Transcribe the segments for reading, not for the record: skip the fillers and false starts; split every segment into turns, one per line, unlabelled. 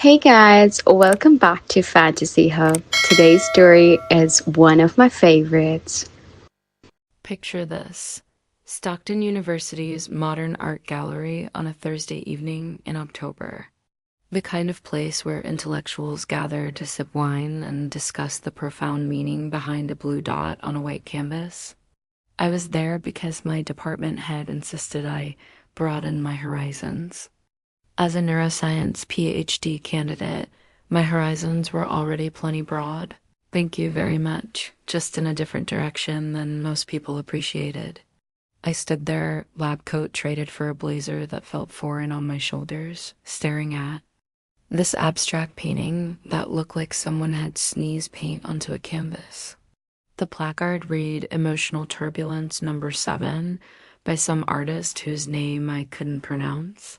Hey guys, welcome back to Fantasy Hub. Today's story is one of my favorites.
Picture this: Stockton University's Modern Art Gallery on a Thursday evening in October. The kind of place where intellectuals gather to sip wine and discuss the profound meaning behind a blue dot on a white canvas. I was there because my department head insisted I broaden my horizons. As a neuroscience PhD candidate, my horizons were already plenty broad. Thank you very much, just in a different direction than most people appreciated. I stood there, lab coat traded for a blazer that felt foreign on my shoulders, staring at this abstract painting that looked like someone had sneezed paint onto a canvas. The placard read Emotional Turbulence Number 7 by some artist whose name I couldn't pronounce.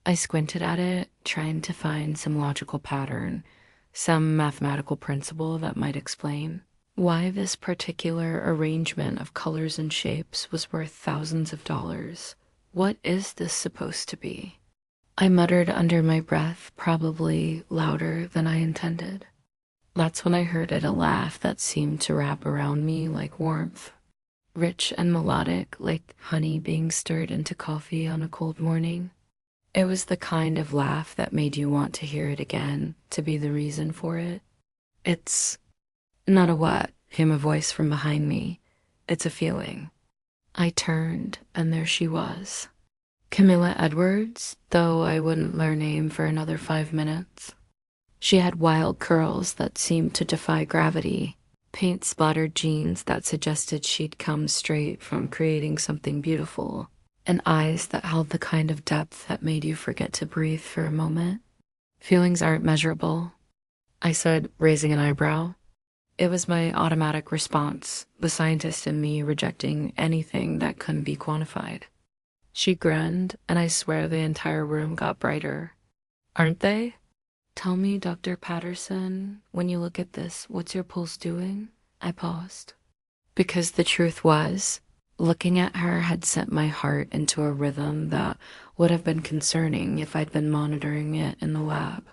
I squinted at it, trying to find some logical pattern, some mathematical principle that might explain why this particular arrangement of colors and shapes was worth thousands of dollars. What is this supposed to be? I muttered under my breath, probably louder than I intended. That's when I heard a laugh that seemed to wrap around me like warmth, rich and melodic, like honey being stirred into coffee on a cold morning. It was the kind of laugh that made you want to hear it again, to be the reason for it. It's not a what, came a voice from behind me. It's a feeling. I turned, and there she was. Camilla Edwards, though I wouldn't learn name for another 5 minutes. She had wild curls that seemed to defy gravity, paint-splattered jeans that suggested she'd come straight from creating something beautiful, and eyes that held the kind of depth that made you forget to breathe for a moment. Feelings aren't measurable, I said, raising an eyebrow. It was my automatic response, the scientist in me rejecting anything that couldn't be quantified. She grinned, and I swear the entire room got brighter. Aren't they? Tell me, Dr. Patterson, when you look at this, what's your pulse doing? I paused. Because the truth was, looking at her had sent my heart into a rhythm that would have been concerning if I'd been monitoring it in the lab.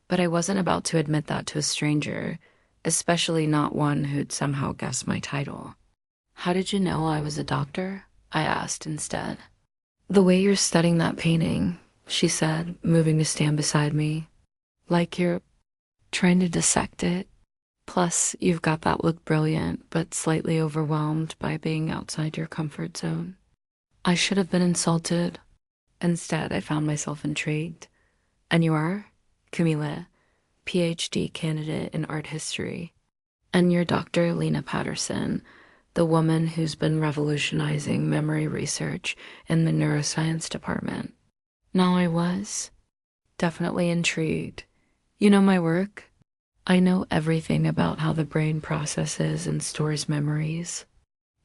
But I wasn't about to admit that to a stranger, especially not one who'd somehow guessed my title. How did you know I was a doctor? I asked instead. The way you're studying that painting, she said, moving to stand beside me. Like you're trying to dissect it. Plus, you've got that look brilliant, but slightly overwhelmed by being outside your comfort zone. I should have been insulted. Instead, I found myself intrigued. And you are? Camilla, PhD candidate in art history. And you're Dr. Lena Patterson, the woman who's been revolutionizing memory research in the neuroscience department. Now I was definitely intrigued. You know my work? I know everything about how the brain processes and stores memories.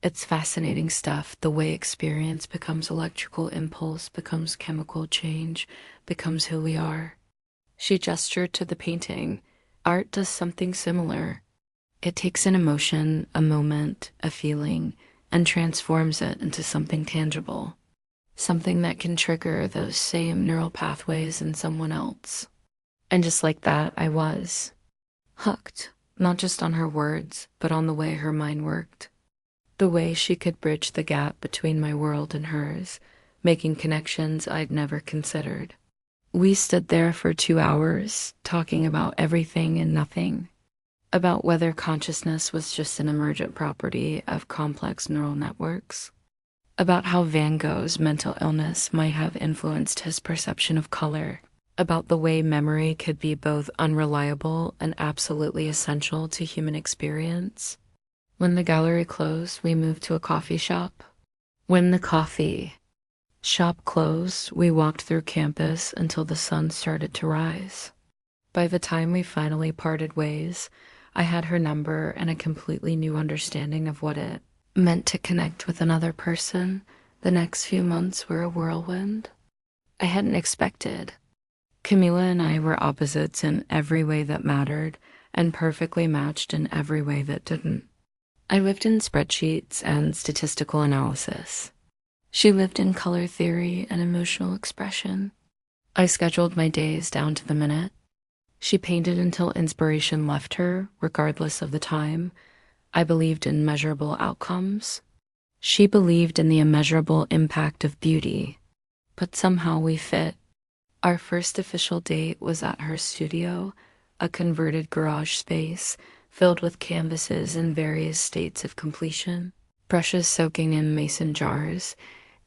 It's fascinating stuff, the way experience becomes electrical impulse, becomes chemical change, becomes who we are. She gestured to the painting. Art does something similar. It takes an emotion, a moment, a feeling, and transforms it into something tangible. Something that can trigger those same neural pathways in someone else. And just like that, I was hooked, not just on her words, but on the way her mind worked. The way she could bridge the gap between my world and hers, making connections I'd never considered. We stood there for 2 hours, talking about everything and nothing. About whether consciousness was just an emergent property of complex neural networks. About how Van Gogh's mental illness might have influenced his perception of color. About the way memory could be both unreliable and absolutely essential to human experience. When the gallery closed, we moved to a coffee shop. When the coffee shop closed, we walked through campus until the sun started to rise. By the time we finally parted ways, I had her number and a completely new understanding of what it meant to connect with another person. The next few months were a whirlwind I hadn't expected. Camilla and I were opposites in every way that mattered and perfectly matched in every way that didn't. I lived in spreadsheets and statistical analysis. She lived in color theory and emotional expression. I scheduled my days down to the minute. She painted until inspiration left her, regardless of the time. I believed in measurable outcomes. She believed in the immeasurable impact of beauty. But somehow we fit. Our first official date was at her studio, a converted garage space filled with canvases in various states of completion, brushes soaking in mason jars,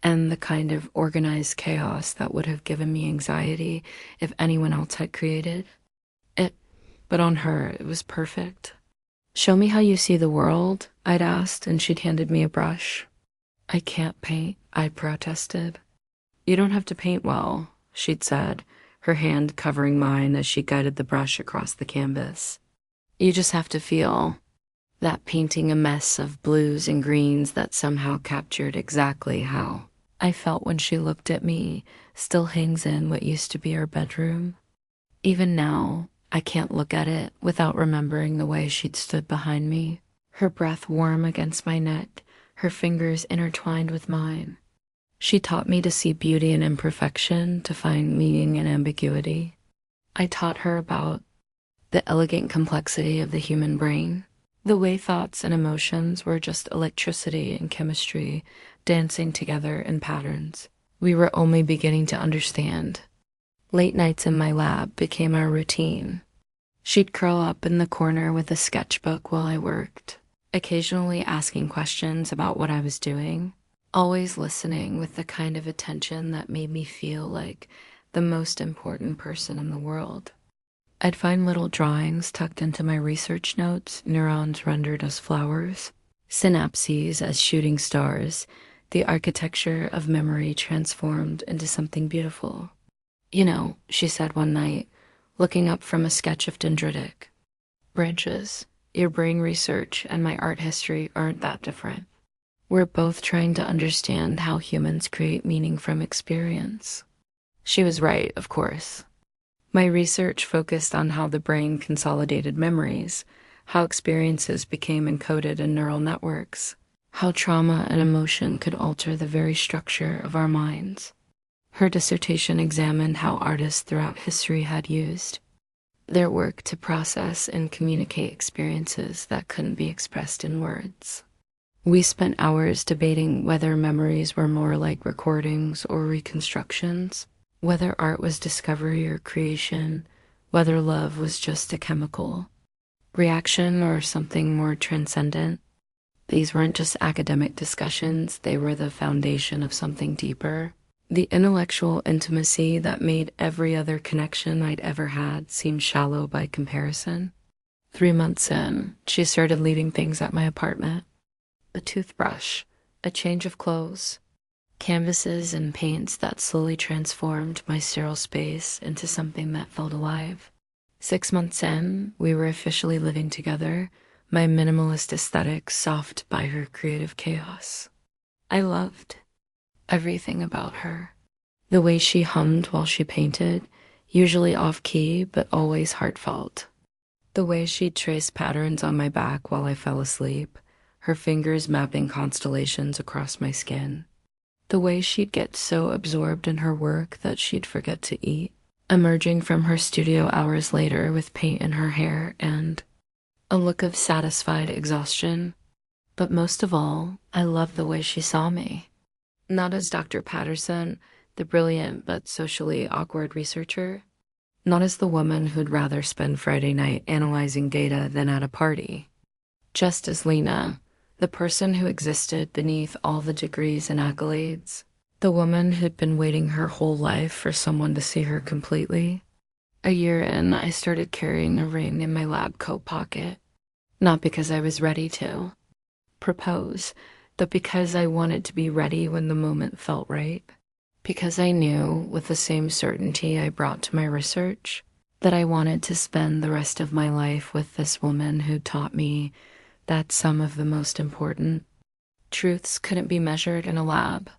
and the kind of organized chaos that would have given me anxiety if anyone else had created it. But on her, it was perfect. "Show me how you see the world," I'd asked, and she'd handed me a brush. "I can't paint," I protested. "You don't have to paint well," she'd said, her hand covering mine as she guided the brush across the canvas. "You just have to feel." That painting a mess of blues and greens that somehow captured exactly how I felt when she looked at me still hangs in what used to be our bedroom. Even now, I can't look at it without remembering the way she'd stood behind me, her breath warm against my neck, her fingers intertwined with mine. She taught me to see beauty in imperfection, to find meaning in ambiguity. I taught her about the elegant complexity of the human brain, the way thoughts and emotions were just electricity and chemistry dancing together in patterns we were only beginning to understand. Late nights in my lab became our routine. She'd curl up in the corner with a sketchbook while I worked, occasionally asking questions about what I was doing, always listening with the kind of attention that made me feel like the most important person in the world. I'd find little drawings tucked into my research notes, neurons rendered as flowers, synapses as shooting stars, the architecture of memory transformed into something beautiful. "You know," she said one night, looking up from a sketch of dendritic, "branches, your brain research and my art history aren't that different. We're both trying to understand how humans create meaning from experience." She was right, of course. My research focused on how the brain consolidated memories, how experiences became encoded in neural networks, how trauma and emotion could alter the very structure of our minds. Her dissertation examined how artists throughout history had used their work to process and communicate experiences that couldn't be expressed in words. We spent hours debating whether memories were more like recordings or reconstructions, whether art was discovery or creation, whether love was just a chemical reaction or something more transcendent. These weren't just academic discussions, they were the foundation of something deeper. The intellectual intimacy that made every other connection I'd ever had seem shallow by comparison. 3 months in, she started leaving things at my apartment. A toothbrush, a change of clothes, canvases and paints that slowly transformed my sterile space into something that felt alive. 6 months in, we were officially living together, my minimalist aesthetic soft by her creative chaos. I loved everything about her. The way she hummed while she painted, usually off-key but always heartfelt. The way she'd trace patterns on my back while I fell asleep, her fingers mapping constellations across my skin. The way she'd get so absorbed in her work that she'd forget to eat, emerging from her studio hours later with paint in her hair and a look of satisfied exhaustion. But most of all, I loved the way she saw me. Not as Dr. Patterson, the brilliant but socially awkward researcher. Not as the woman who'd rather spend Friday night analyzing data than at a party. Just as Lena, the person who existed beneath all the degrees and accolades. The woman who'd been waiting her whole life for someone to see her completely. A year in, I started carrying a ring in my lab coat pocket. Not because I was ready to propose, but because I wanted to be ready when the moment felt right. Because I knew, with the same certainty I brought to my research, that I wanted to spend the rest of my life with this woman who taught me that some of the most important truths couldn't be measured in a lab.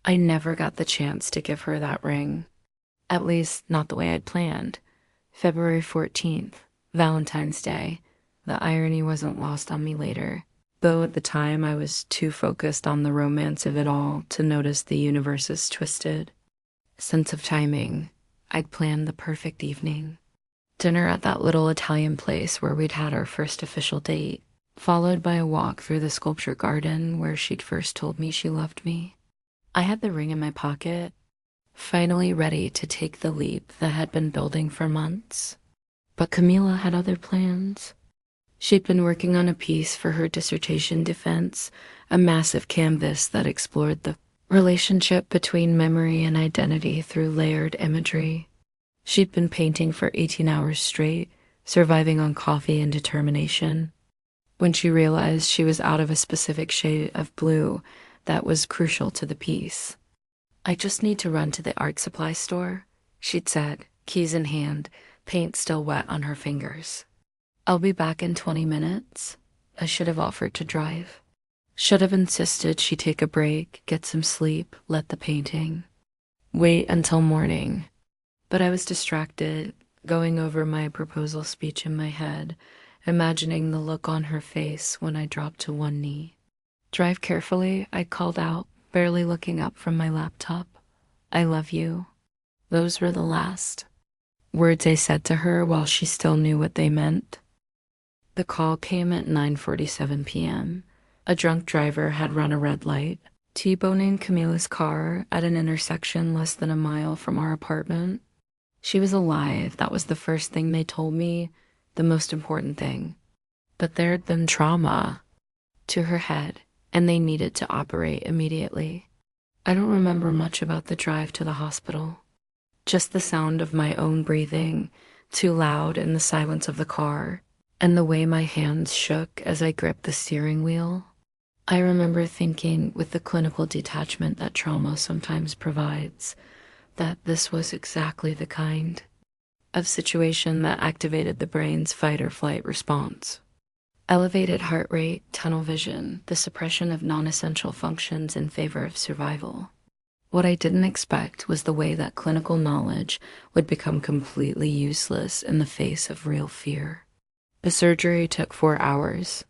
I never got the chance to give her that ring. At least, not the way I'd planned. February 14th, Valentine's Day. The irony wasn't lost on me later, though at the time I was too focused on the romance of it all to notice the universe's twisted sense of timing. I'd planned the perfect evening. Dinner at that little Italian place where we'd had our first official date, followed by a walk through the sculpture garden where she'd first told me she loved me. I had the ring in my pocket, finally ready to take the leap that had been building for months. But Camila had other plans. She'd been working on a piece for her dissertation defense, a massive canvas that explored the relationship between memory and identity through layered imagery. She'd been painting for 18 hours straight, surviving on coffee and determination. When she realized she was out of a specific shade of blue that was crucial to the piece. "I just need to run to the art supply store," she'd said, keys in hand, paint still wet on her fingers. "I'll be back in 20 minutes. I should have offered to drive. Should have insisted she take a break, get some sleep, let the painting. Wait until morning." But I was distracted, going over my proposal speech in my head, imagining the look on her face when I dropped to one knee. "Drive carefully," I called out, barely looking up from my laptop. "I love you." Those were the last words I said to her while she still knew what they meant. The call came at 9:47 p.m. A drunk driver had run a red light, T-boning Camila's car at an intersection less than a mile from our apartment. She was alive. That was the first thing they told me, the most important thing. But there had been trauma to her head, and they needed to operate immediately. I don't remember much about the drive to the hospital. Just the sound of my own breathing, too loud in the silence of the car, and the way my hands shook as I gripped the steering wheel. I remember thinking, with the clinical detachment that trauma sometimes provides, that this was exactly the kind of situation that activated the brain's fight or flight response. Elevated heart rate, tunnel vision, the suppression of non-essential functions in favor of survival. What I didn't expect was the way that clinical knowledge would become completely useless in the face of real fear. The surgery took 4 hours.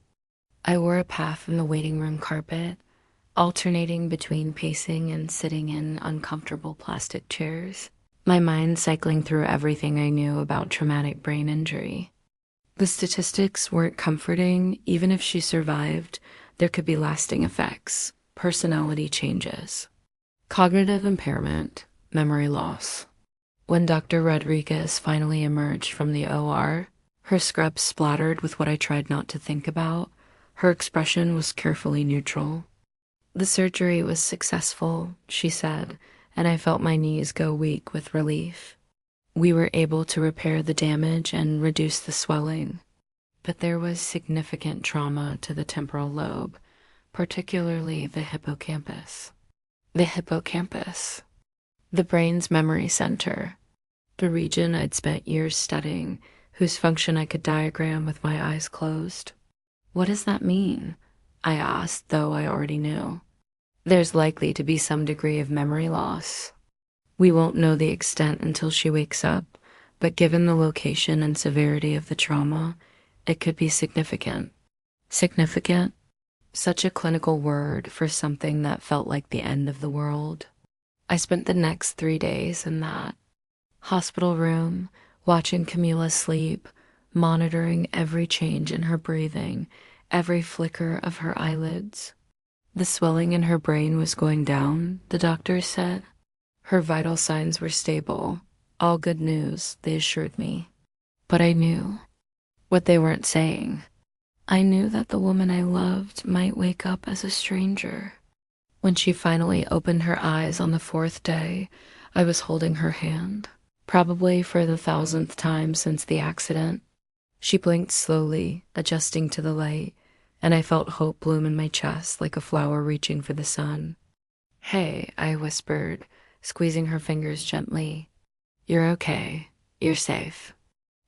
I wore a path in the waiting room carpet, alternating between pacing and sitting in uncomfortable plastic chairs, my mind cycling through everything I knew about traumatic brain injury. The statistics weren't comforting. Even if she survived, there could be lasting effects, personality changes, cognitive impairment, memory loss. When Dr. Rodriguez finally emerged from the OR, her scrubs splattered with what I tried not to think about. Her expression was carefully neutral. "The surgery was successful," she said, and I felt my knees go weak with relief. "We were able to repair the damage and reduce the swelling, but there was significant trauma to the temporal lobe, particularly the hippocampus." The hippocampus, the brain's memory center, the region I'd spent years studying, whose function I could diagram with my eyes closed. "What does that mean?" I asked, though I already knew. "There's likely to be some degree of memory loss. We won't know the extent until she wakes up, but given the location and severity of the trauma, it could be significant." Significant? Such a clinical word for something that felt like the end of the world. I spent the next 3 days in that hospital room, watching Camila sleep, monitoring every change in her breathing, every flicker of her eyelids. The swelling in her brain was going down, the doctors said. Her vital signs were stable. All good news, they assured me. But I knew what they weren't saying. I knew that the woman I loved might wake up as a stranger. When she finally opened her eyes on the 4th day, I was holding her hand, probably for the 1,000th time since the accident. She blinked slowly, adjusting to the light, and I felt hope bloom in my chest like a flower reaching for the sun. "Hey," I whispered, squeezing her fingers gently. "You're okay. You're safe."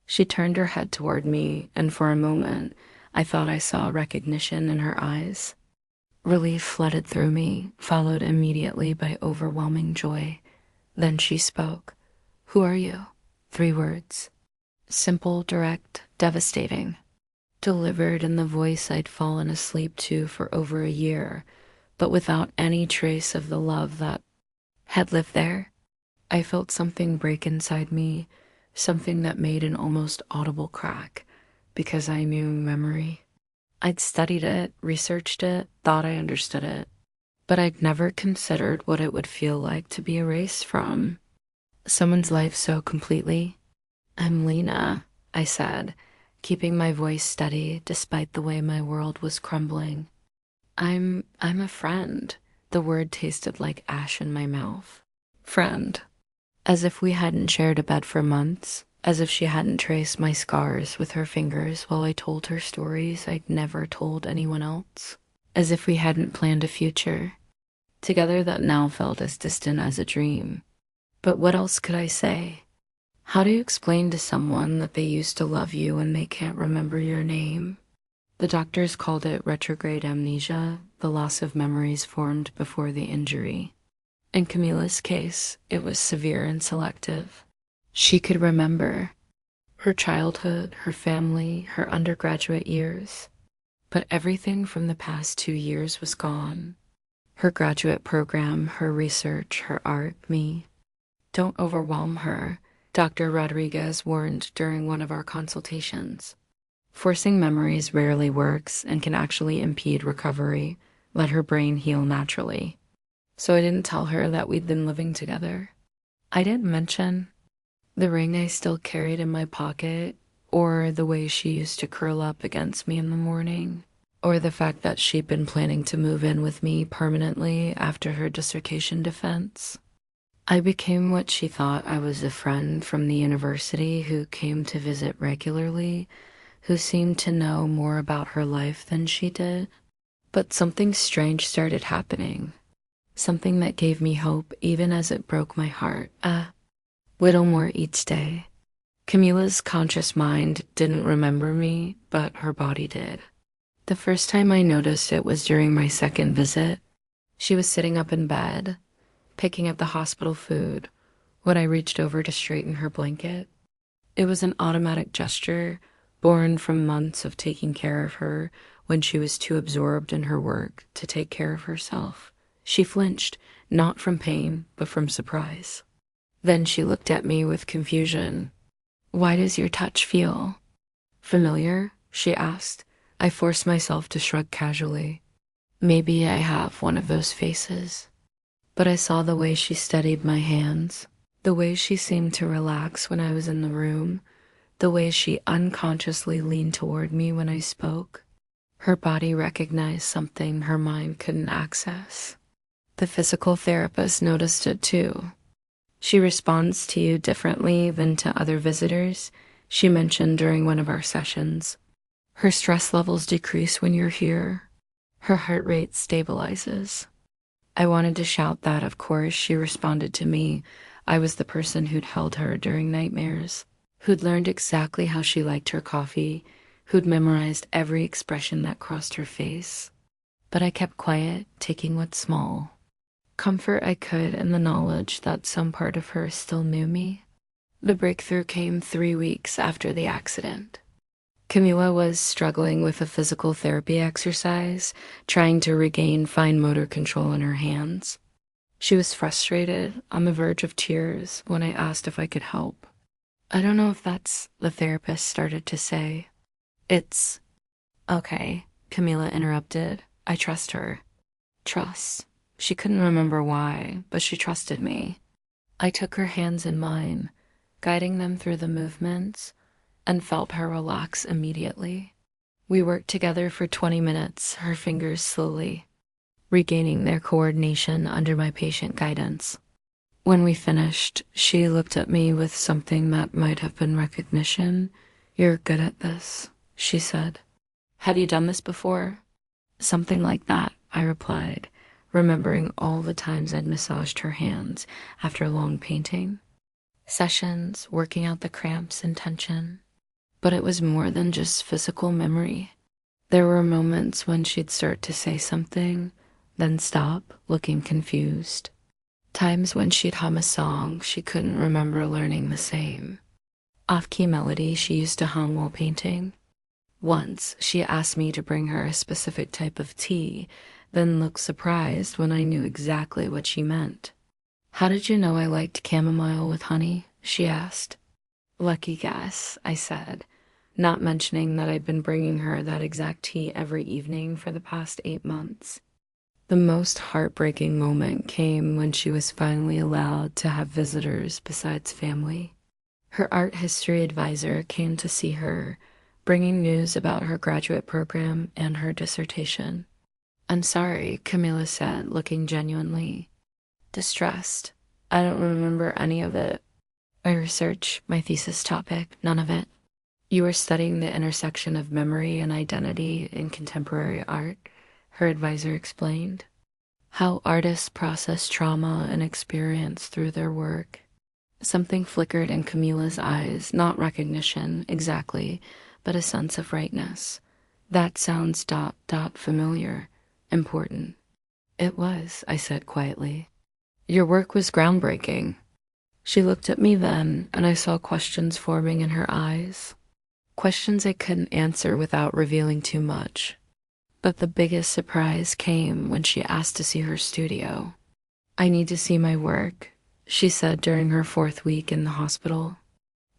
She turned her head toward me, and for a moment, I thought I saw recognition in her eyes. Relief flooded through me, followed immediately by overwhelming joy. Then she spoke. "Who are you?" 3 words. Simple, direct, devastating. Delivered in the voice I'd fallen asleep to for over a year, but without any trace of the love that had lived there. I felt something break inside me, something that made an almost audible crack because I knew memory. I'd studied it, researched it, thought I understood it, but I'd never considered what it would feel like to be erased from someone's life so completely. I'm Lena, I said, keeping my voice steady despite the way my world was crumbling. I'm a friend. The word tasted like ash in my mouth. Friend. As if we hadn't shared a bed for months, as if she hadn't traced my scars with her fingers while I told her stories I'd never told anyone else. As if we hadn't planned a future together that now felt as distant as a dream. But what else could I say? How do you explain to someone that they used to love you and they can't remember your name? The doctors called it retrograde amnesia, the loss of memories formed before the injury. In Camila's case, it was severe and selective. She could remember her childhood, her family, her undergraduate years, but everything from the past 2 years was gone. Her graduate program, her research, her art, me. Don't overwhelm her, Dr. Rodriguez warned during one of our consultations. Forcing memories rarely works and can actually impede recovery. Let her brain heal naturally. So I didn't tell her that we'd been living together. I didn't mention the ring I still carried in my pocket, or the way she used to curl up against me in the morning, or the fact that she'd been planning to move in with me permanently after her dissertation defense. I became what she thought I was, a friend from the university who came to visit regularly, who seemed to know more about her life than she did. But something strange started happening. Something that gave me hope even as it broke my heart. Whittle more each day. Camila's conscious mind didn't remember me, but her body did. The first time I noticed it was during my second visit. She was sitting up in bed, picking up the hospital food, when I reached over to straighten her blanket. It was an automatic gesture, born from months of taking care of her when she was too absorbed in her work to take care of herself. She flinched, not from pain, but from surprise. Then she looked at me with confusion. "Why does your touch feel familiar?" she asked. I forced myself to shrug casually. Maybe I have one of those faces. But I saw the way she studied my hands, the way she seemed to relax when I was in the room, the way she unconsciously leaned toward me when I spoke. Her body recognized something her mind couldn't access. The physical therapist noticed it too. "She responds to you differently than to other visitors," she mentioned during one of our sessions. "Her stress levels decrease when you're here. Her heart rate stabilizes." I wanted to shout that, of course. She responded to me. I was the person who'd held her during nightmares, who'd learned exactly how she liked her coffee, who'd memorized every expression that crossed her face. But I kept quiet, taking what's small comfort I could in the knowledge that some part of her still knew me. The breakthrough came 3 weeks after the accident. Camila was struggling with a physical therapy exercise, trying to regain fine motor control in her hands. She was frustrated, on the verge of tears, when I asked if I could help. "I don't know if that's," the therapist started to say. "It's okay," Camila interrupted. "I trust her." Trust. She couldn't remember why, but she trusted me. I took her hands in mine, guiding them through the movements, and felt her relax immediately. We worked together for 20 minutes, her fingers slowly regaining their coordination under my patient guidance. When we finished, she looked at me with something that might have been recognition. "You're good at this," she said. "Had you done this before?" "Something like that," I replied, remembering all the times I'd massaged her hands after long painting sessions, working out the cramps and tension. But it was more than just physical memory. There were moments when she'd start to say something, then stop, looking confused. Times when she'd hum a song she couldn't remember learning the same. Off-key melody she used to hum while painting. Once, she asked me to bring her a specific type of tea, then looked surprised when I knew exactly what she meant. "How did you know I liked chamomile with honey?" she asked. Lucky guess, I said, not mentioning that I'd been bringing her that exact tea every evening for the past 8 months. The most heartbreaking moment came when she was finally allowed to have visitors besides family. Her art history advisor came to see her, bringing news about her graduate program and her dissertation. I'm sorry, Camilla said, looking genuinely distressed. I don't remember any of it. My research, my thesis topic, none of it. You were studying the intersection of memory and identity in contemporary art, her advisor explained. How artists process trauma and experience through their work. Something flickered in Camila's eyes, not recognition, exactly, but a sense of rightness. That sounds familiar, important. It was, I said quietly. Your work was groundbreaking. She looked at me then, and I saw questions forming in her eyes. Questions I couldn't answer without revealing too much. But the biggest surprise came when she asked to see her studio. I need to see my work, she said during her 4th week in the hospital.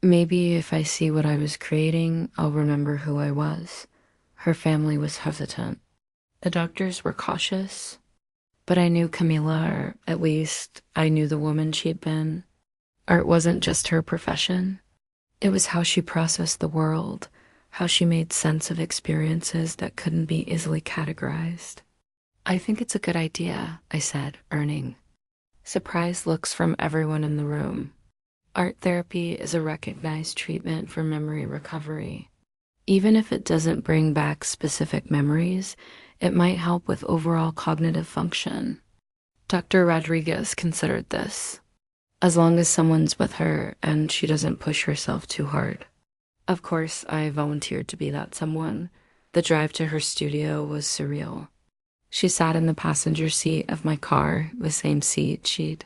Maybe if I see what I was creating, I'll remember who I was. Her family was hesitant. The doctors were cautious. But I knew Camila, or at least I knew the woman she'd been. Art wasn't just her profession. It was how she processed the world, how she made sense of experiences that couldn't be easily categorized. I think it's a good idea, I said, earning. Surprised looks from everyone in the room. Art therapy is a recognized treatment for memory recovery. Even if it doesn't bring back specific memories, it might help with overall cognitive function. Dr. Rodriguez considered this, as long as someone's with her and she doesn't push herself too hard. Of course, I volunteered to be that someone. The drive to her studio was surreal. She sat in the passenger seat of my car, the same seat she'd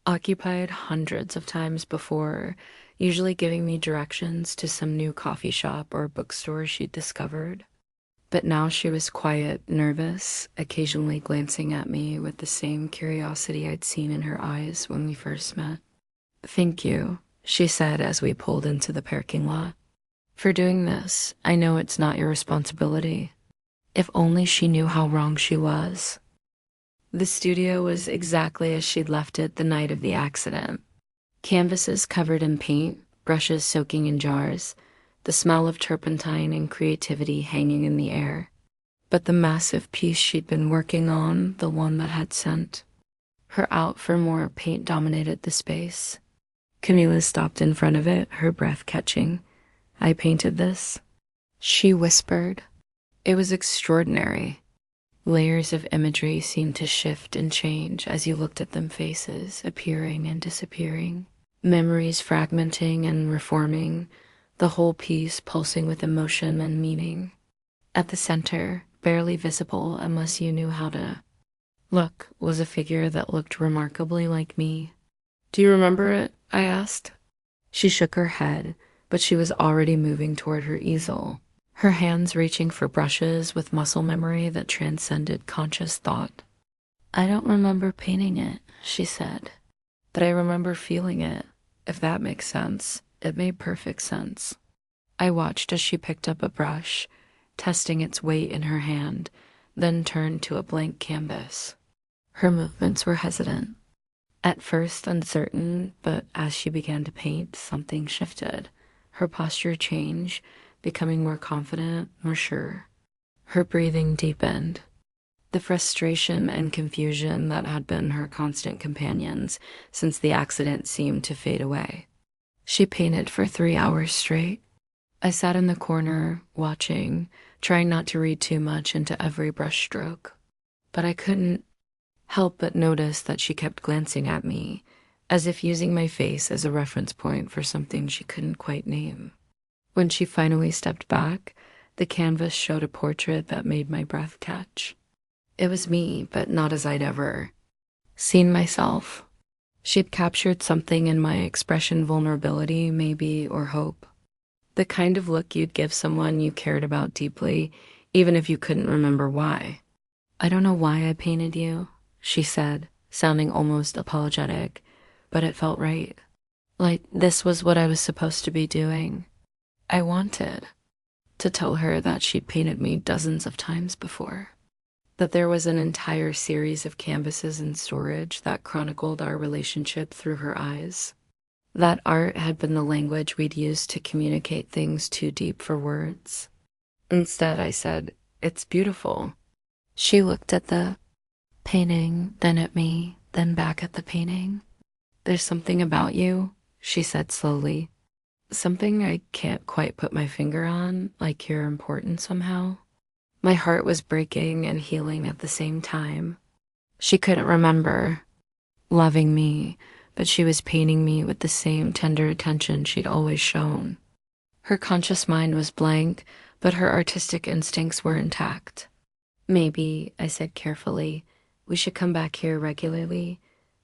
occupied hundreds of times before, usually giving me directions to some new coffee shop or bookstore she'd discovered. But now she was quiet, nervous, occasionally glancing at me with the same curiosity I'd seen in her eyes when we first met. Thank you, she said as we pulled into the parking lot. For doing this, I know it's not your responsibility. If only she knew how wrong she was. The studio was exactly as she'd left it the night of the accident. Canvases covered in paint, brushes soaking in jars, the smell of turpentine and creativity hanging in the air. But the massive piece she'd been working on, the one that had sent her out for more paint, dominated the space. Camila stopped in front of it, her breath catching. I painted this, she whispered. It was extraordinary. Layers of imagery seemed to shift and change as you looked at them, faces appearing and disappearing, memories fragmenting and reforming, the whole piece pulsing with emotion and meaning. At the center, barely visible unless you knew how to look, was a figure that looked remarkably like me. Do you remember it? I asked. She shook her head, but she was already moving toward her easel, her hands reaching for brushes with muscle memory that transcended conscious thought. I don't remember painting it, she said, but I remember feeling it, if that makes sense. It made perfect sense. I watched as she picked up a brush, testing its weight in her hand, then turned to a blank canvas. Her movements were hesitant. At first uncertain, but as she began to paint, something shifted. Her posture changed, becoming more confident, more sure. Her breathing deepened. The frustration and confusion that had been her constant companions since the accident seemed to fade away. She painted for 3 hours straight. I sat in the corner, watching, trying not to read too much into every brushstroke. But I couldn't help but notice that she kept glancing at me, as if using my face as a reference point for something she couldn't quite name. When she finally stepped back, the canvas showed a portrait that made my breath catch. It was me, but not as I'd ever seen myself. She'd captured something in my expression, vulnerability, maybe, or hope. The kind of look you'd give someone you cared about deeply, even if you couldn't remember why. I don't know why I painted you, she said, sounding almost apologetic, but it felt right. Like this was what I was supposed to be doing. I wanted to tell her that she'd painted me dozens of times before, that there was an entire series of canvases in storage that chronicled our relationship through her eyes. That art had been the language we'd used to communicate things too deep for words. Instead, I said, "It's beautiful." She looked at the painting, then at me, then back at the painting. "There's something about you," she said slowly. "Something I can't quite put my finger on, like you're important somehow." My heart was breaking and healing at the same time. She couldn't remember loving me, but she was painting me with the same tender attention she'd always shown. Her conscious mind was blank, but her artistic instincts were intact. "Maybe," I said carefully, "we should come back here regularly.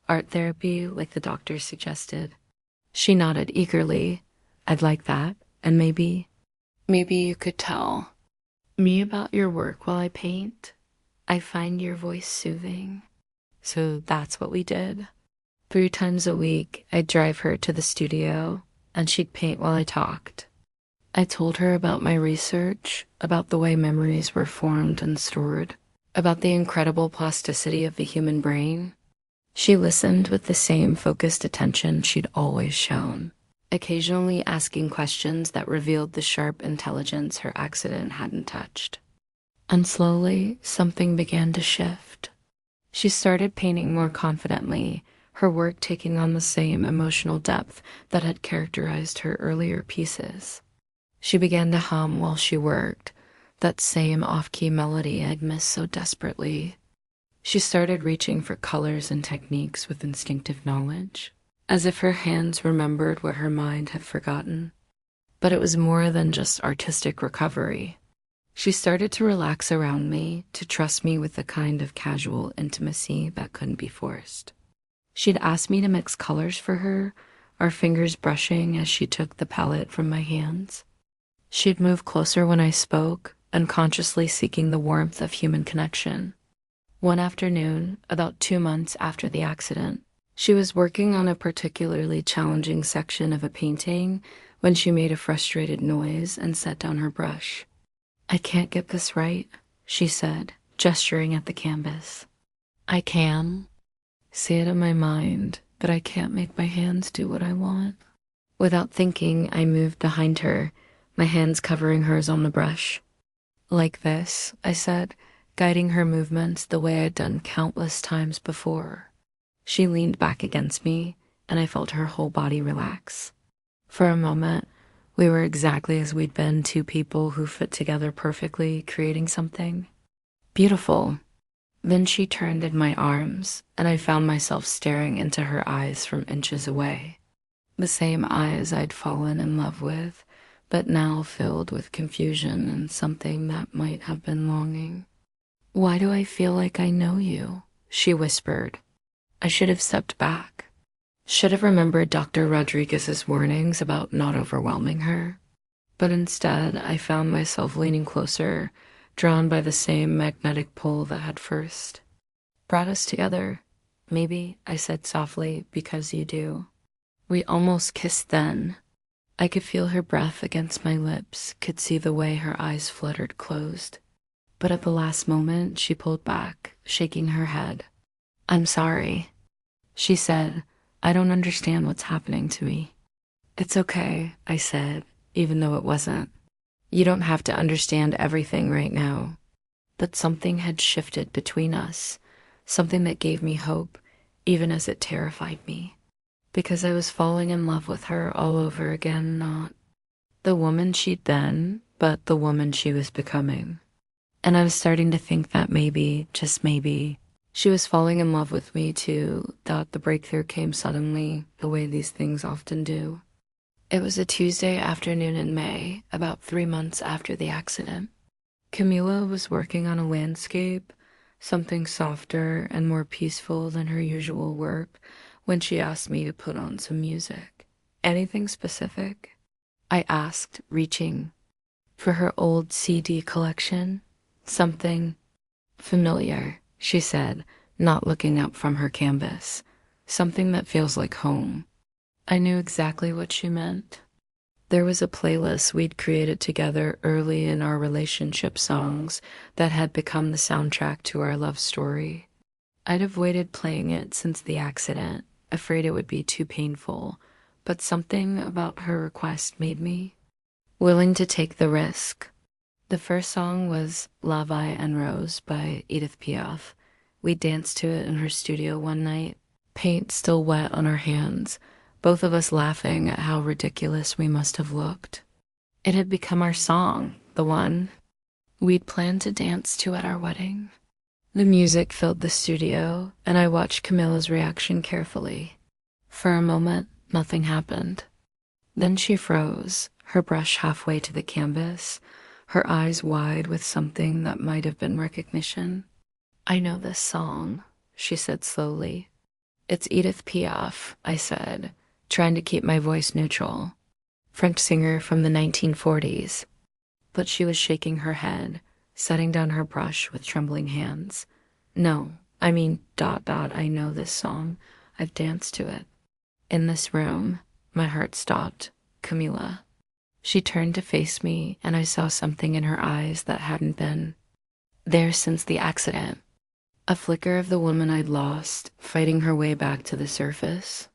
Art therapy, like the doctor suggested." She nodded eagerly. "I'd like that. And maybe you could tell me about your work while I paint. I find your voice soothing." So that's what we did. 3 times a week, I'd drive her to the studio, and she'd paint while I talked. I told her about my research, about the way memories were formed and stored, about the incredible plasticity of the human brain. She listened with the same focused attention she'd always shown, occasionally asking questions that revealed the sharp intelligence her accident hadn't touched. And slowly, something began to shift. She started painting more confidently, her work taking on the same emotional depth that had characterized her earlier pieces. She began to hum while she worked, that same off-key melody I'd missed so desperately. She started reaching for colors and techniques with instinctive knowledge, as if her hands remembered what her mind had forgotten. But it was more than just artistic recovery. She started to relax around me, to trust me with a kind of casual intimacy that couldn't be forced. She'd ask me to mix colors for her, our fingers brushing as she took the palette from my hands. She'd move closer when I spoke, unconsciously seeking the warmth of human connection. One afternoon, about 2 months after the accident, she was working on a particularly challenging section of a painting when she made a frustrated noise and set down her brush. "I can't get this right," she said, gesturing at the canvas. "I can see it in my mind, but I can't make my hands do what I want." Without thinking, I moved behind her, my hands covering hers on the brush. "Like this," I said, guiding her movements the way I'd done countless times before. She leaned back against me, and I felt her whole body relax. For a moment, we were exactly as we'd been, two people who fit together perfectly, creating something beautiful. Then she turned in my arms, and I found myself staring into her eyes from inches away. The same eyes I'd fallen in love with, but now filled with confusion and something that might have been longing. "Why do I feel like I know you?" she whispered. I should have stepped back. Should have remembered Dr. Rodriguez's warnings about not overwhelming her. But instead, I found myself leaning closer, drawn by the same magnetic pull that had first brought us together. "Maybe," I said softly, "because you do." We almost kissed then. I could feel her breath against my lips, could see the way her eyes fluttered closed. But at the last moment, she pulled back, shaking her head. "I'm sorry," she said. "I don't understand what's happening to me." "It's okay," I said, even though it wasn't. "You don't have to understand everything right now." But something had shifted between us, something that gave me hope, even as it terrified me. Because I was falling in love with her all over again, not the woman she'd been, but the woman she was becoming. And I was starting to think that maybe, just maybe, she was falling in love with me too, that the breakthrough came suddenly, the way these things often do. It was a Tuesday afternoon in May, about 3 months after the accident. Camila was working on a landscape, something softer and more peaceful than her usual work, when she asked me to put on some music. "Anything specific?" I asked, reaching for her old CD collection. "Something familiar," she said, not looking up from her canvas. "Something that feels like home." I knew exactly what she meant. There was a playlist we'd created together early in our relationship songs that had become the soundtrack to our love story. I'd avoided playing it since the accident, afraid it would be too painful, but something about her request made me willing to take the risk. The first song was La Vie en Rose by Edith Piaf. We danced to it in her studio one night, paint still wet on our hands, both of us laughing at how ridiculous we must have looked. It had become our song, the one we'd planned to dance to at our wedding. The music filled the studio, and I watched Camilla's reaction carefully. For a moment, nothing happened. Then she froze, her brush halfway to the canvas, her eyes wide with something that might have been recognition. I know this song, she said slowly. It's Edith Piaf, I said, trying to keep my voice neutral. French singer from the 1940s. But she was shaking her head, setting down her brush with trembling hands. No, I mean, I know this song. I've danced to it. In this room, my heart stopped. Camilla. She turned to face me, and I saw something in her eyes that hadn't been there since the accident. A flicker of the woman I'd lost, fighting her way back to the surface.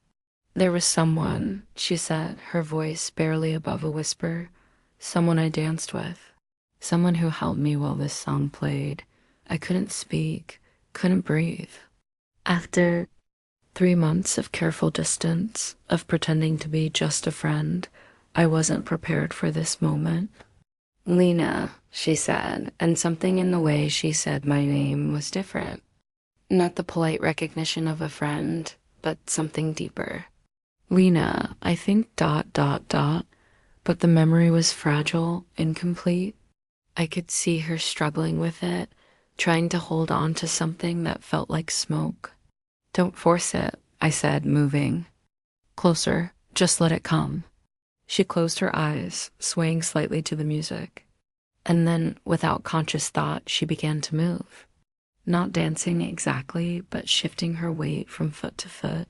There was someone, she said, her voice barely above a whisper. Someone I danced with. Someone who helped me while this song played. I couldn't speak, couldn't breathe. After 3 months of careful distance, of pretending to be just a friend, I wasn't prepared for this moment. Lena, she said, and something in the way she said my name was different. Not the polite recognition of a friend, but something deeper. Lena, I think ... but the memory was fragile, incomplete. I could see her struggling with it, trying to hold on to something that felt like smoke. Don't force it, I said, moving. Closer, just let it come. She closed her eyes, swaying slightly to the music. And then, without conscious thought, she began to move. Not dancing exactly, but shifting her weight from foot to foot,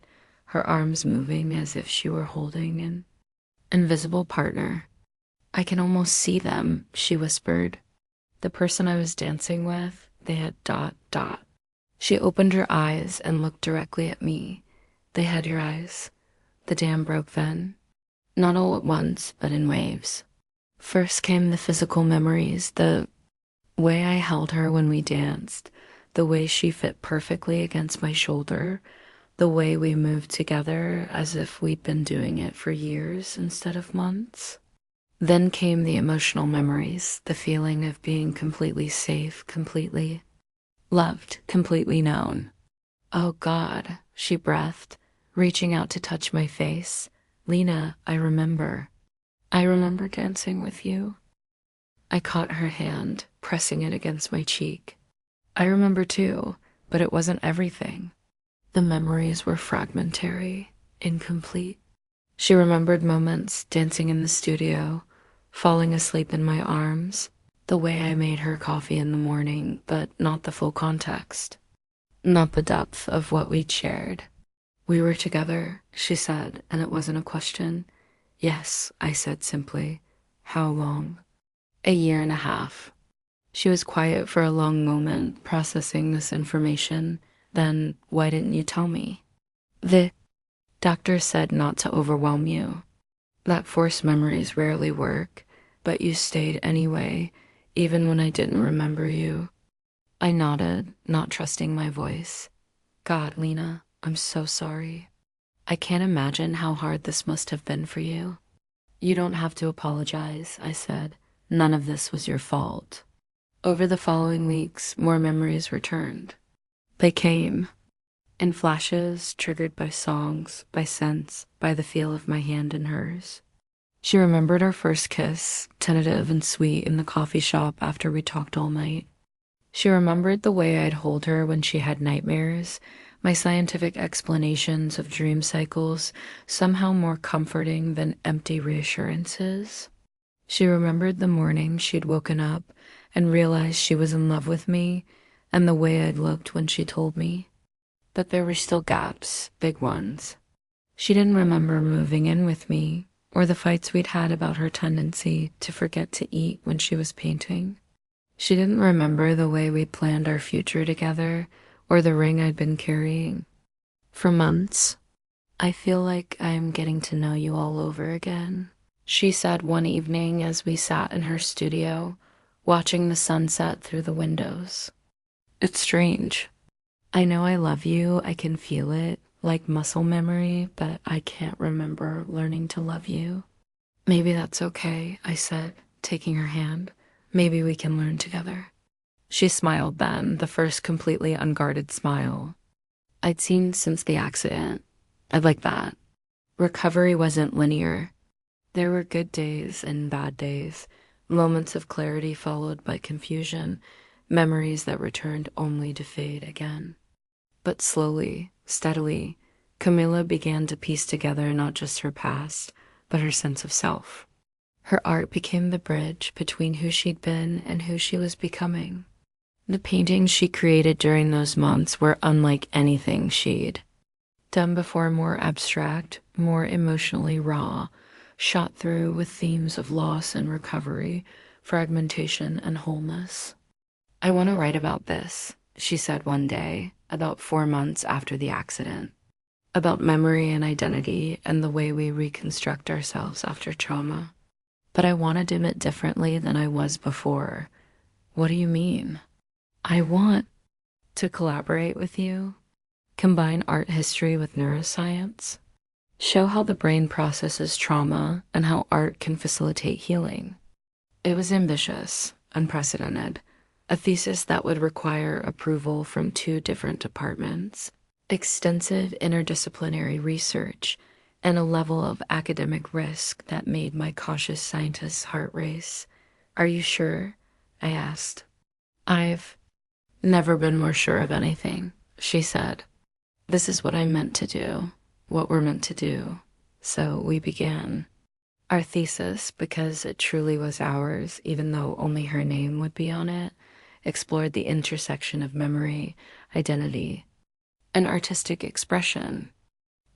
her arms moving as if she were holding an invisible partner. I can almost see them, she whispered. The person I was dancing with, they had ... She opened her eyes and looked directly at me. They had your eyes. The dam broke then. Not all at once, but in waves. First came the physical memories, the way I held her when we danced, the way she fit perfectly against my shoulder, the way we moved together as if we'd been doing it for years instead of months. Then came the emotional memories, the feeling of being completely safe, completely loved, completely known. Oh God, she breathed, reaching out to touch my face. Lena, I remember dancing with you. I caught her hand, pressing it against my cheek. I remember too, but it wasn't everything. The memories were fragmentary, incomplete. She remembered moments dancing in the studio, falling asleep in my arms, the way I made her coffee in the morning, but not the full context, not the depth of what we'd shared. We were together, she said, and it wasn't a question. Yes, I said simply. How long? 1.5 years. She was quiet for a long moment, processing this information. Then, why didn't you tell me? The doctor said not to overwhelm you. That forced memories rarely work, but you stayed anyway, even when I didn't remember you. I nodded, not trusting my voice. God, Lena, I'm so sorry. I can't imagine how hard this must have been for you. You don't have to apologize, I said. None of this was your fault. Over the following weeks, more memories returned. They came in flashes, triggered by songs, by scents, by the feel of my hand in hers. She remembered our first kiss, tentative and sweet in the coffee shop after we talked all night. She remembered the way I'd hold her when she had nightmares, my scientific explanations of dream cycles somehow more comforting than empty reassurances. She remembered the morning she'd woken up and realized she was in love with me, and the way I'd looked when she told me. But there were still gaps, big ones. She didn't remember moving in with me or the fights we'd had about her tendency to forget to eat when she was painting. She didn't remember the way we planned our future together or the ring I'd been carrying. For months, I feel like I am getting to know you all over again, she said one evening as we sat in her studio, watching the sunset through the windows. It's strange. I know I love you, I can feel it, like muscle memory, but I can't remember learning to love you. Maybe that's okay, I said, taking her hand. Maybe we can learn together. She smiled then, the first completely unguarded smile I'd seen since the accident. I'd like that. Recovery wasn't linear. There were good days and bad days, moments of clarity followed by confusion, memories that returned only to fade again. But slowly, steadily, Camilla began to piece together not just her past, but her sense of self. Her art became the bridge between who she'd been and who she was becoming. The paintings she created during those months were unlike anything she'd done before, more abstract, more emotionally raw, shot through with themes of loss and recovery, fragmentation and wholeness. I want to write about this, she said one day, about 4 months after the accident, about memory and identity and the way we reconstruct ourselves after trauma. But I want to do it differently than I was before. What do you mean? I want to collaborate with you, combine art history with neuroscience, show how the brain processes trauma and how art can facilitate healing. It was ambitious, unprecedented, a thesis that would require approval from 2 different departments, extensive interdisciplinary research, and a level of academic risk that made my cautious scientist's heart race. Are you sure? I asked. I've never been more sure of anything, she said. This is what I'm meant to do, what we're meant to do. So we began. Our thesis, because it truly was ours, even though only her name would be on it, explored the intersection of memory, identity, and artistic expression.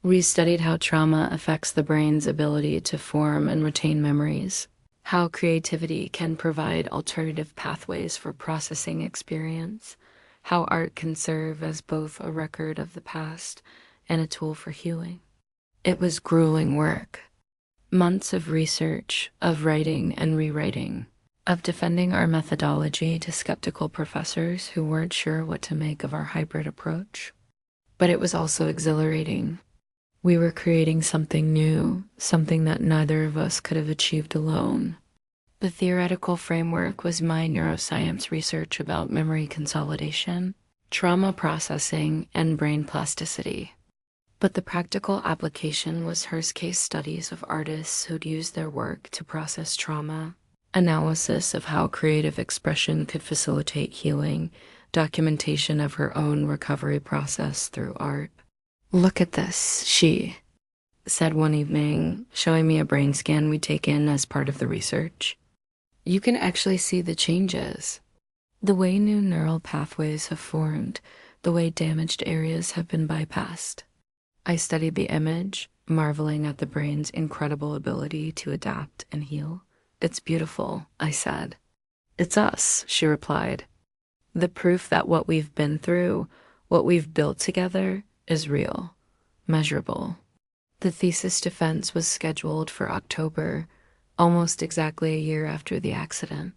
We studied how trauma affects the brain's ability to form and retain memories, how creativity can provide alternative pathways for processing experience, how art can serve as both a record of the past and a tool for healing. It was grueling work. Months of research, of writing and rewriting, of defending our methodology to skeptical professors who weren't sure what to make of our hybrid approach. But it was also exhilarating. We were creating something new, something that neither of us could have achieved alone. The theoretical framework was my neuroscience research about memory consolidation, trauma processing, and brain plasticity. But the practical application was her case studies of artists who'd used their work to process trauma, analysis of how creative expression could facilitate healing, documentation of her own recovery process through art. Look at this, she said one evening, showing me a brain scan we'd taken as part of the research. You can actually see the changes. The way new neural pathways have formed, the way damaged areas have been bypassed. I studied the image, marveling at the brain's incredible ability to adapt and heal. It's beautiful, I said. It's us, she replied. The proof that what we've been through, what we've built together, is real, measurable. The thesis defense was scheduled for October, almost exactly a year after the accident.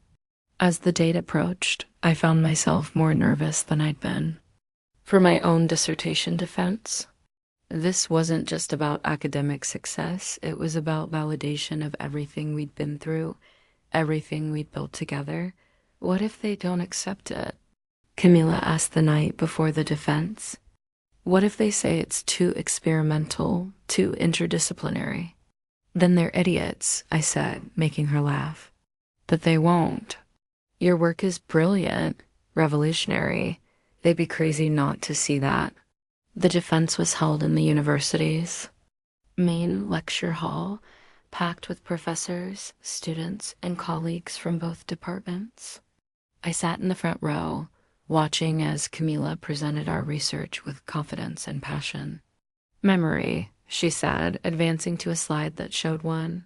As the date approached, I found myself more nervous than I'd been. For my own dissertation defense, this wasn't just about academic success, it was about validation of everything we'd been through, everything we'd built together. What if they don't accept it? Camilla asked the night before the defense. What if they say it's too experimental, too interdisciplinary? Then they're idiots, I said, making her laugh. But they won't. Your work is brilliant, revolutionary. They'd be crazy not to see that. The defense was held in the university's main lecture hall, packed with professors, students, and colleagues from both departments. I sat in the front row, watching as Camilla presented our research with confidence and passion. Memory, she said, advancing to a slide that showed one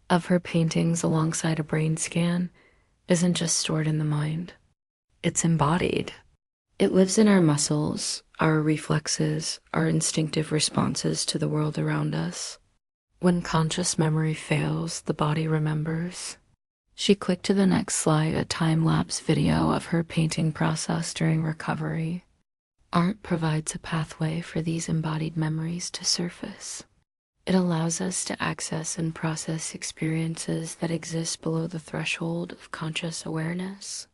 of her paintings alongside a brain scan, isn't just stored in the mind. It's embodied. It lives in our muscles, our reflexes, our instinctive responses to the world around us. When conscious memory fails, the body remembers. She clicked to the next slide, a time-lapse video of her painting process during recovery. Art provides a pathway for these embodied memories to surface. It allows us to access and process experiences that exist below the threshold of conscious awareness.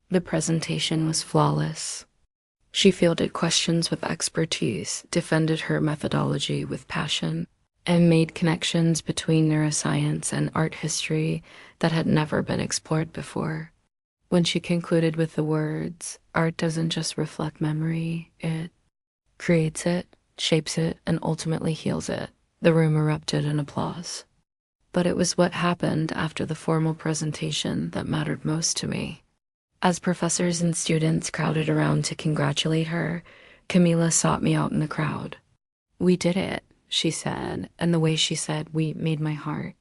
The presentation was flawless. She fielded questions with expertise, defended her methodology with passion, and made connections between neuroscience and art history that had never been explored before. When she concluded with the words, "Art doesn't just reflect memory, it creates it, shapes it, and ultimately heals it," the room erupted in applause. But it was what happened after the formal presentation that mattered most to me. As professors and students crowded around to congratulate her, Camila sought me out in the crowd. "We did it," she said, and the way she said "we" made my heart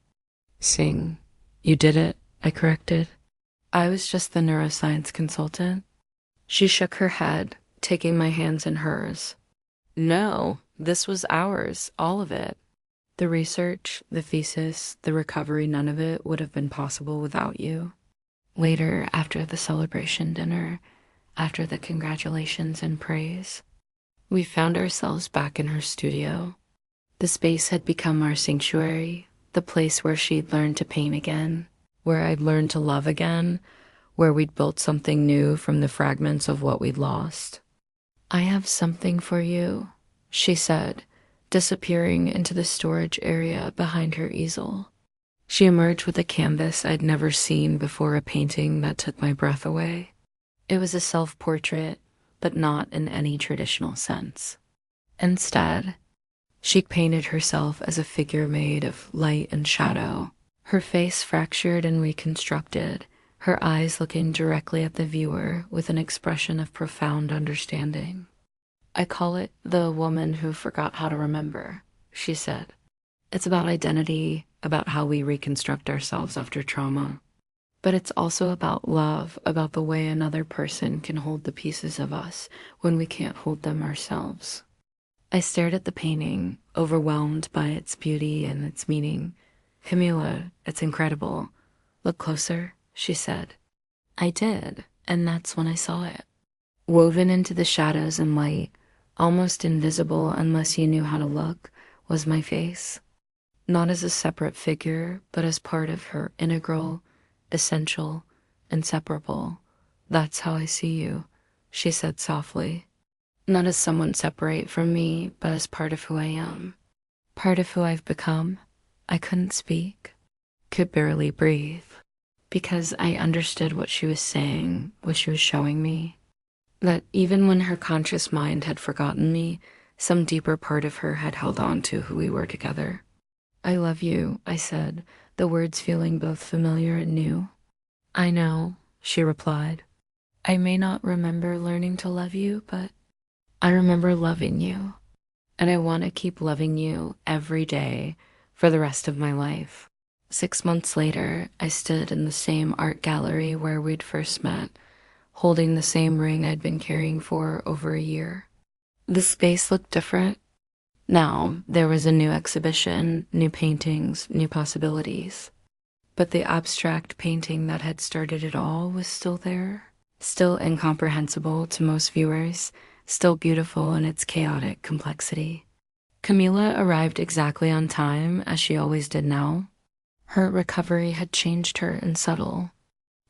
sing. "You did it," I corrected. I was just the neuroscience consultant. She shook her head, taking my hands in hers. "No, this was ours, all of it. The research, the thesis, the recovery, none of it would have been possible without you." Later, after the celebration dinner, after the congratulations and praise, we found ourselves back in her studio. The space had become our sanctuary, the place where she'd learned to paint again, where I'd learned to love again, where we'd built something new from the fragments of what we'd lost. "I have something for you," she said, disappearing into the storage area behind her easel. She emerged with a canvas I'd never seen before, a painting that took my breath away. It was a self-portrait, but not in any traditional sense. Instead, she painted herself as a figure made of light and shadow, her face fractured and reconstructed, her eyes looking directly at the viewer with an expression of profound understanding. "I call it the woman who forgot how to remember," she said. "It's about identity, about how we reconstruct ourselves after trauma. But it's also about love, about the way another person can hold the pieces of us when we can't hold them ourselves." I stared at the painting, overwhelmed by its beauty and its meaning. "Camila, it's incredible. Look closer," she said. I did, and that's when I saw it. Woven into the shadows and light, almost invisible unless you knew how to look, was my face. Not as a separate figure, but as part of her, integral, essential, inseparable. "That's how I see you," she said softly. "Not as someone separate from me, but as part of who I am. Part of who I've become." I couldn't speak, could barely breathe, because I understood what she was saying, what she was showing me. That even when her conscious mind had forgotten me, some deeper part of her had held on to who we were together. "I love you," I said, the words feeling both familiar and new. "I know," she replied. "I may not remember learning to love you, but I remember loving you. And I want to keep loving you every day for the rest of my life." 6 months later, I stood in the same art gallery where we'd first met, holding the same ring I'd been carrying for over a year. The space looked different. Now, there was a new exhibition, new paintings, new possibilities. But the abstract painting that had started it all was still there, still incomprehensible to most viewers, still beautiful in its chaotic complexity. Camila arrived exactly on time, as she always did now. Her recovery had changed her in subtle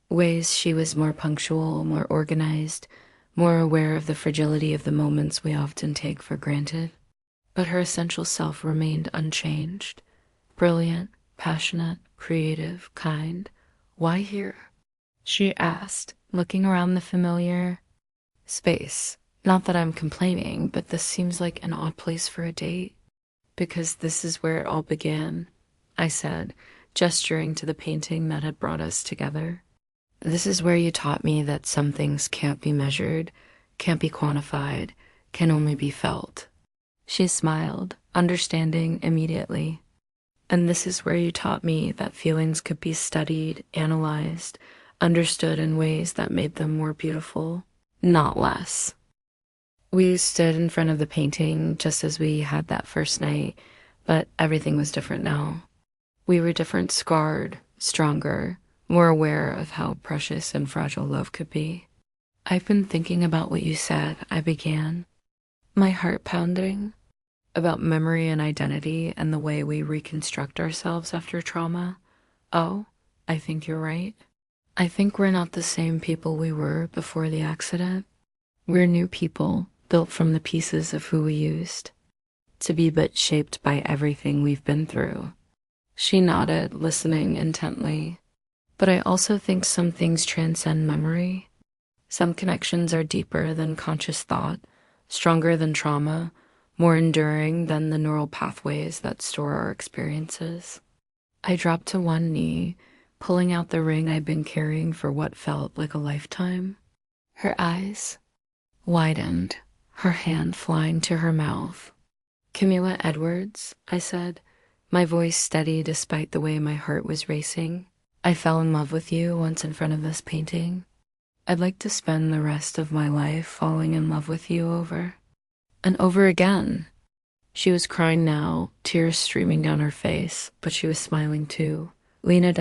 ways. She was more punctual, more organized, more aware of the fragility of the moments we often take for granted. But her essential self remained unchanged. Brilliant, passionate, creative, kind. "Why here?" she asked, looking around the familiar space. "Not that I'm complaining, but this seems like an odd place for a date." "Because this is where it all began," I said, gesturing to the painting that had brought us together. "This is where you taught me that some things can't be measured, can't be quantified, can only be felt." She smiled, understanding immediately. And this is where you taught me that feelings could be studied, analyzed, understood in ways that made them more beautiful, not less. We stood in front of the painting just as we had that first night, but everything was different now. We were different, scarred, stronger, more aware of how precious and fragile love could be. I've been thinking about what you said, I began, my heart pounding, about memory and identity and the way we reconstruct ourselves after trauma. Oh, I think you're right. I think we're not the same people we were before the accident. We're new people, built from the pieces of who we used to be, but shaped by everything we've been through. She nodded, listening intently. But I also think some things transcend memory. Some connections are deeper than conscious thought, stronger than trauma, more enduring than the neural pathways that store our experiences. I dropped to one knee, pulling out the ring I'd been carrying for what felt like a lifetime. Her eyes widened, her hand flying to her mouth. Camilla Edwards, I said, my voice steady despite the way my heart was racing. I fell in love with you once in front of this painting. I'd like to spend the rest of my life falling in love with you over and over again. She was crying now, tears streaming down her face, but she was smiling too. Lena ...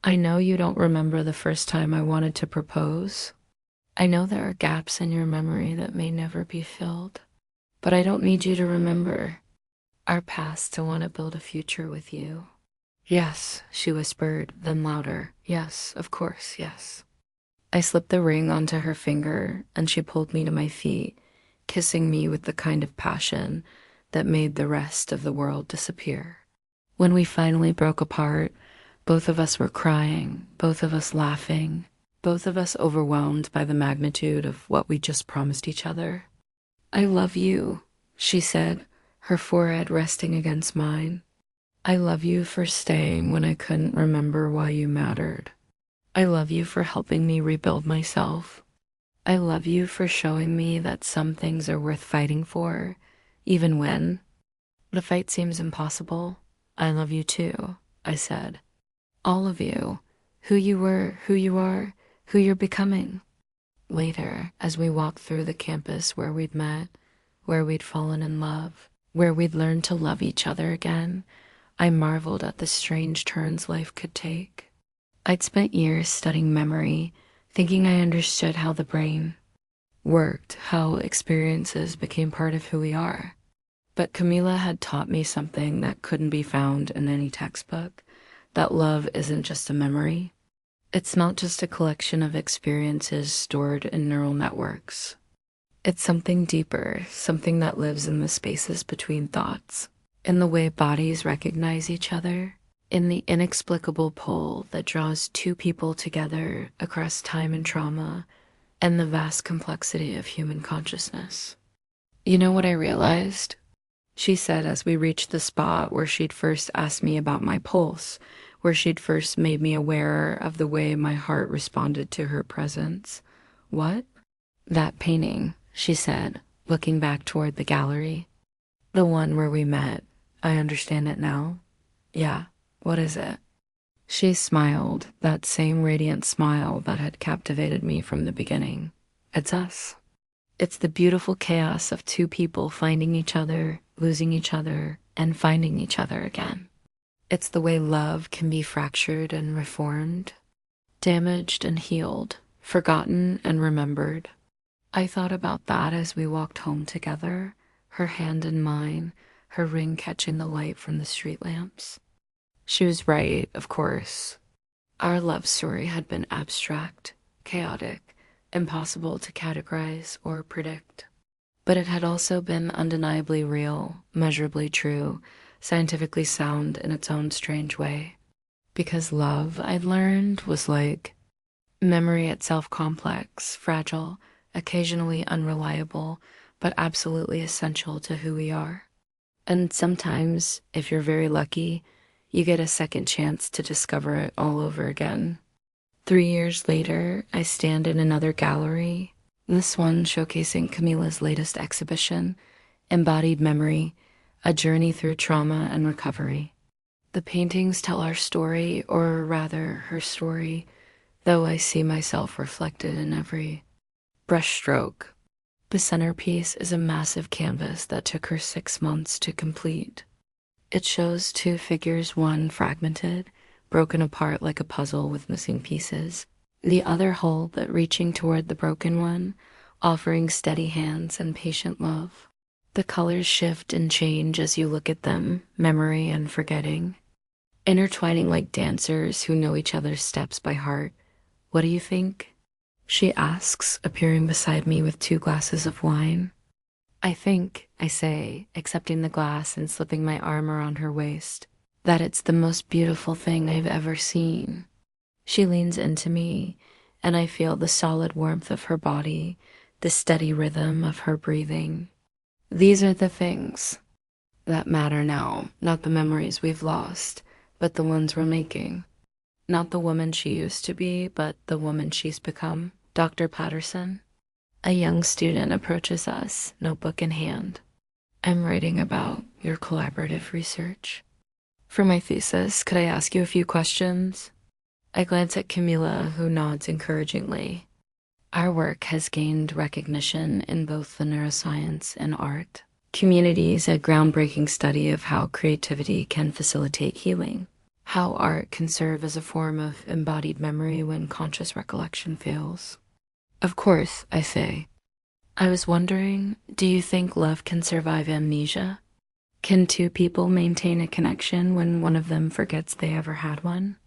I know you don't remember the first time I wanted to propose. I know there are gaps in your memory that may never be filled, but I don't need you to remember our past to want to build a future with you. Yes, she whispered, then louder. Yes, of course, yes. I slipped the ring onto her finger, and she pulled me to my feet, kissing me with the kind of passion that made the rest of the world disappear. When we finally broke apart, both of us were crying, both of us laughing, both of us overwhelmed by the magnitude of what we just promised each other. I love you, she said, her forehead resting against mine. I love you for staying when I couldn't remember why you mattered. I love you for helping me rebuild myself. I love you for showing me that some things are worth fighting for, even when the fight seems impossible. I love you too, I said. All of you. Who you were, who you are, who you're becoming. Later, as we walked through the campus where we'd met, where we'd fallen in love, where we'd learned to love each other again, I marveled at the strange turns life could take. I'd spent years studying memory, thinking I understood how the brain worked, how experiences became part of who we are. But Camila had taught me something that couldn't be found in any textbook, that love isn't just a memory. It's not just a collection of experiences stored in neural networks. It's something deeper, something that lives in the spaces between thoughts, in the way bodies recognize each other, in the inexplicable pull that draws two people together across time and trauma, and the vast complexity of human consciousness. You know what I realized? She said as we reached the spot where she'd first asked me about my pulse, where she'd first made me aware of the way my heart responded to her presence. What? That painting, she said, looking back toward the gallery. The one where we met. I understand it now. Yeah, what is it? She smiled, that same radiant smile that had captivated me from the beginning. It's us. It's the beautiful chaos of two people finding each other, losing each other, and finding each other again. It's the way love can be fractured and reformed, damaged and healed, forgotten and remembered. I thought about that as we walked home together, her hand in mine, her ring catching the light from the street lamps. She was right, of course. Our love story had been abstract, chaotic, impossible to categorize or predict. But it had also been undeniably real, measurably true, scientifically sound in its own strange way. Because love, I'd learned, was like memory itself, complex, fragile, occasionally unreliable, but absolutely essential to who we are. And sometimes, if you're very lucky, you get a second chance to discover it all over again. 3 years later, I stand in another gallery, this one showcasing Camila's latest exhibition, Embodied Memory, a journey through trauma and recovery. The paintings tell our story, or rather, her story, though I see myself reflected in every brushstroke. The centerpiece is a massive canvas that took her 6 months to complete. It shows two figures, one fragmented, broken apart like a puzzle with missing pieces, the other whole but reaching toward the broken one, offering steady hands and patient love. The colors shift and change as you look at them, memory and forgetting, intertwining like dancers who know each other's steps by heart. What do you think? She asks, appearing beside me with 2 glasses of wine. I think, I say, accepting the glass and slipping my arm around her waist, that it's the most beautiful thing I've ever seen. She leans into me, and I feel the solid warmth of her body, the steady rhythm of her breathing. These are the things that matter now, not the memories we've lost, but the ones we're making. Not the woman she used to be, but the woman she's become. Dr. Patterson. A young student approaches us, notebook in hand. I'm writing about your collaborative research. For my thesis, could I ask you a few questions? I glance at Camila, who nods encouragingly. Our work has gained recognition in both the neuroscience and art communities, a groundbreaking study of how creativity can facilitate healing, how art can serve as a form of embodied memory when conscious recollection fails. Of course, I say. I was wondering, do you think love can survive amnesia? Can two people maintain a connection when one of them forgets they ever had one?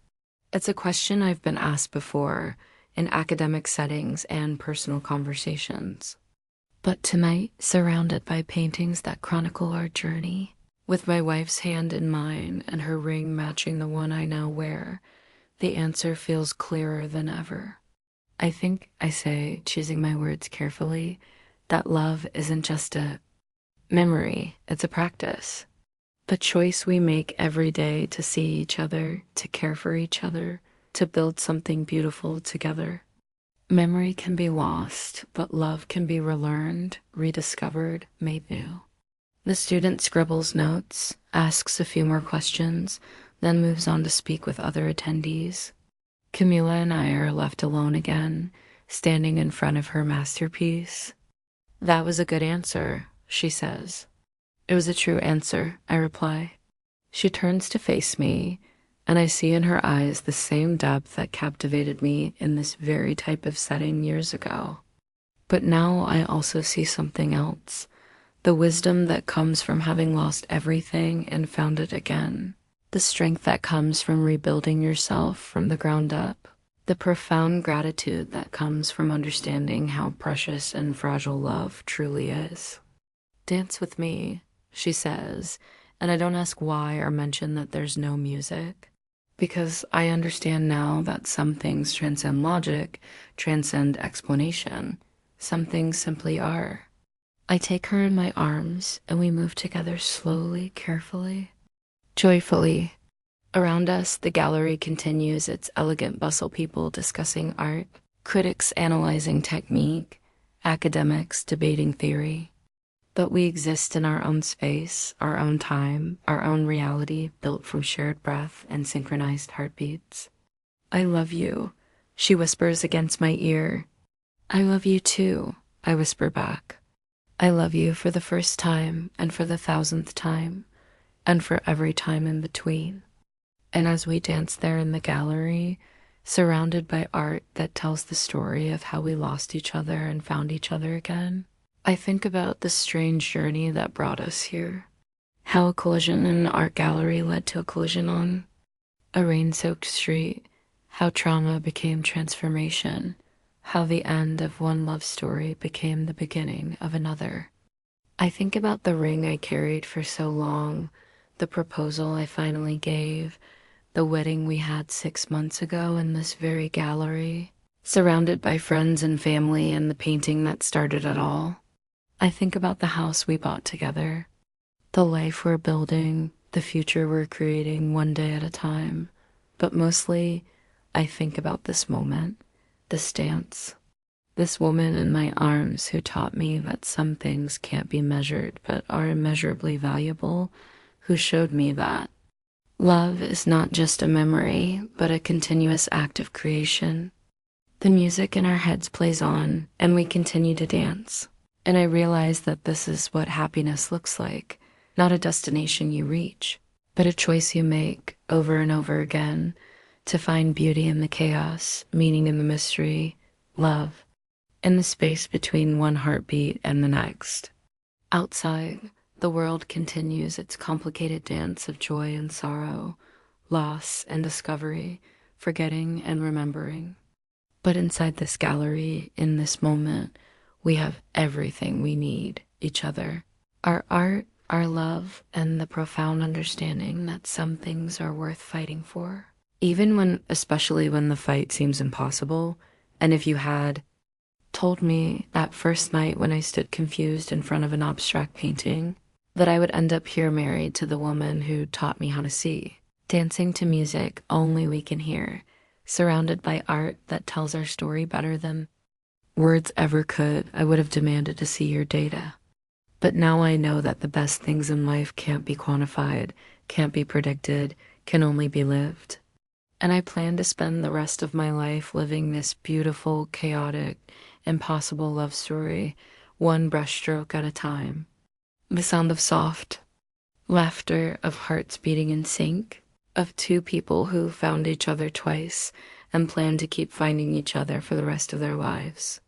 It's a question I've been asked before in academic settings and personal conversations. But tonight, surrounded by paintings that chronicle our journey, with my wife's hand in mine and her ring matching the one I now wear, the answer feels clearer than ever. I think, I say, choosing my words carefully, that love isn't just a memory, it's a practice. The choice we make every day to see each other, to care for each other, to build something beautiful together. Memory can be lost, but love can be relearned, rediscovered, made new. The student scribbles notes, asks a few more questions, then moves on to speak with other attendees. Camila and I are left alone again, standing in front of her masterpiece. That was a good answer, she says. It was a true answer, I reply. She turns to face me, and I see in her eyes the same depth that captivated me in this very type of setting years ago. But now I also see something else, the wisdom that comes from having lost everything and found it again. The strength that comes from rebuilding yourself from the ground up. The profound gratitude that comes from understanding how precious and fragile love truly is. Dance with me, she says, and I don't ask why or mention that there's no music, because I understand now that some things transcend logic, transcend explanation. Some things simply are. I take her in my arms, and we move together slowly, carefully, joyfully. Around us, the gallery continues its elegant bustle, people discussing art, critics analyzing technique, academics debating theory. But we exist in our own space, our own time, our own reality built from shared breath and synchronized heartbeats. I love you, she whispers against my ear. I love you too, I whisper back. I love you for the first time and for the 1000th time, and for every time in between. And as we dance there in the gallery, surrounded by art that tells the story of how we lost each other and found each other again, I think about the strange journey that brought us here. How a collision in an art gallery led to a collision on a rain-soaked street. How trauma became transformation. How the end of one love story became the beginning of another. I think about the ring I carried for so long, the proposal I finally gave, the wedding we had 6 months ago in this very gallery, surrounded by friends and family, and the painting that started it all. I think about the house we bought together, the life we're building, the future we're creating one day at a time. But mostly, I think about this moment, this dance. This woman in my arms who taught me that some things can't be measured but are immeasurably valuable, who showed me that love is not just a memory, but a continuous act of creation. The music in our heads plays on, and we continue to dance. And I realize that this is what happiness looks like, not a destination you reach, but a choice you make over and over again to find beauty in the chaos, meaning in the mystery, love, in the space between one heartbeat and the next. Outside, the world continues its complicated dance of joy and sorrow, loss and discovery, forgetting and remembering. But inside this gallery, in this moment, we have everything we need, each other. Our art, our love, and the profound understanding that some things are worth fighting for. Especially when the fight seems impossible. And if you had told me that first night when I stood confused in front of an abstract painting that I would end up here married to the woman who taught me how to see, dancing to music only we can hear, surrounded by art that tells our story better than words ever could, I would have demanded to see your data. But now I know that the best things in life can't be quantified, can't be predicted, can only be lived. And I plan to spend the rest of my life living this beautiful, chaotic, impossible love story, one brushstroke at a time. The sound of soft laughter, of hearts beating in sync, of two people who found each other twice and plan to keep finding each other for the rest of their lives.